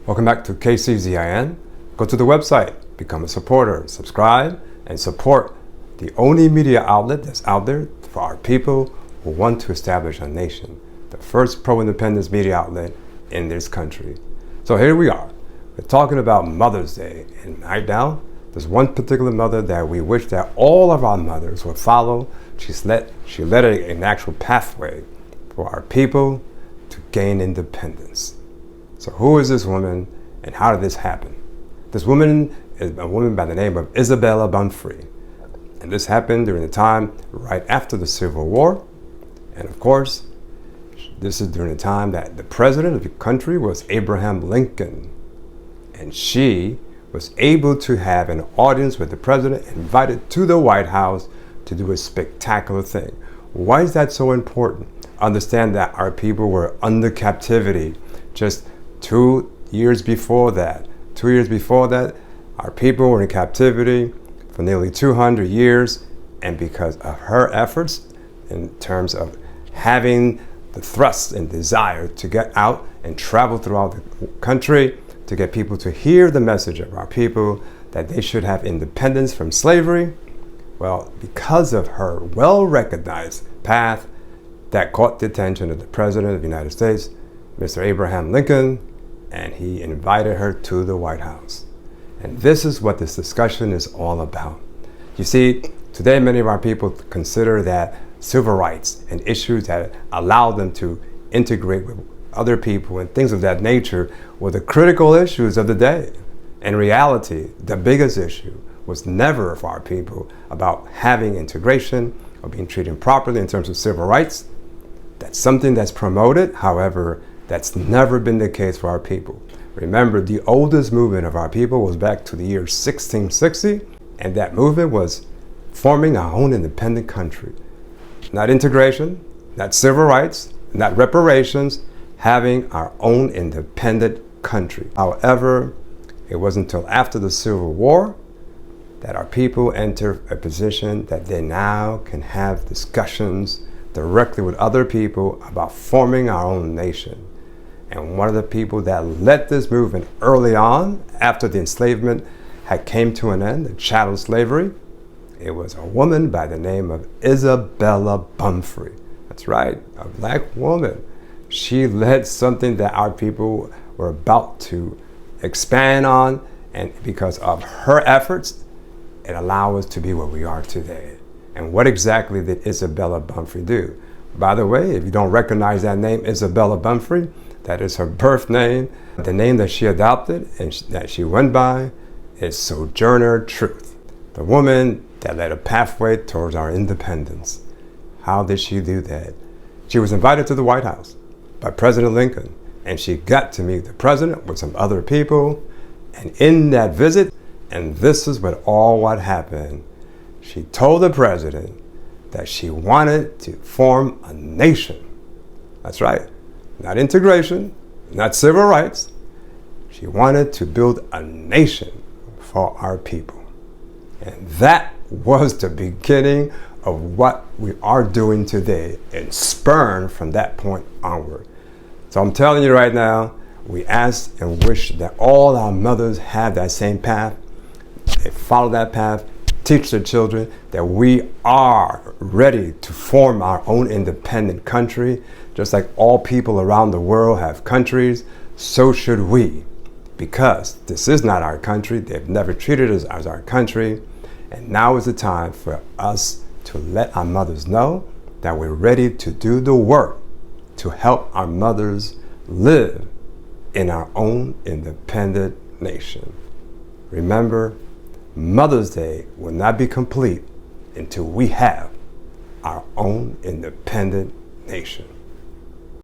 Welcome back to KCZIN. Go to the website, become a supporter, subscribe, and support the only media outlet that's out there for our people who want to establish a nation, the first pro-independence media outlet in this country. So here we are. We're talking about Mother's Day, and right now, there's one particular mother that we wish that all of our mothers would follow. She led an actual pathway for our people to gain independence. So who is this woman, and how did this happen? This woman is a woman by the name of Isabella Baumfree. And this happened during the time right after the Civil War. And of course, this is during the time that the president of the country was Abraham Lincoln. And she was able to have an audience with the president, invited to the White House to do a spectacular thing. Why is that so important? Understand that our people were under captivity just 2 years before that. 2 years before that, our people were in captivity for nearly 200 years. And because of her efforts in terms of having the thrust and desire to get out and travel throughout the country, to get people to hear the message of our people that they should have independence from slavery, well, because of her well-recognized path that caught the attention of the President of the United States, Mr. Abraham Lincoln, and he invited her to the White House. And this is what this discussion is all about. You see, today many of our people consider that civil rights and issues that allow them to integrate with other people and things of that nature were the critical issues of the day. In reality, the biggest issue was never for our people about having integration or being treated properly in terms of civil rights. That's something that's promoted. However, that's never been the case for our people. Remember, the oldest movement of our people was back to the year 1660, and that movement was forming our own independent country. Not integration, not civil rights, not reparations, having our own independent country. However, it wasn't until after the Civil War that our people entered a position that they now can have discussions directly with other people about forming our own nation. And one of the people that led this movement early on, after the enslavement had came to an end, the chattel slavery, it was a woman by the name of Isabella Baumfree. That's right, a black woman. She led something that our people were about to expand on, and because of her efforts, it allowed us to be where we are today. And what exactly did Isabella Baumfree do? By the way, if you don't recognize that name, Isabella Baumfree, that is her birth name. The name that she adopted and that she went by is Sojourner Truth, the woman that led a pathway towards our independence. How did she do that? She was invited to the White House by President Lincoln, and she got to meet the president with some other people. And in that visit, and this is what happened, she told the president that she wanted to form a nation. That's right, not integration, not civil rights. She wanted to build a nation for our people. And that was the beginning of what we are doing today, and spurned from that point onward. So I'm telling you right now, we ask and wish that all our mothers have that same path. They follow that path, teach their children that we are ready to form our own independent country. Just like all people around the world have countries, so should we. Because this is not our country. They've never treated us as our country. And now is the time for us to let our mothers know that we're ready to do the work to help our mothers live in our own independent nation. Remember, Mother's Day will not be complete until we have our own independent nation.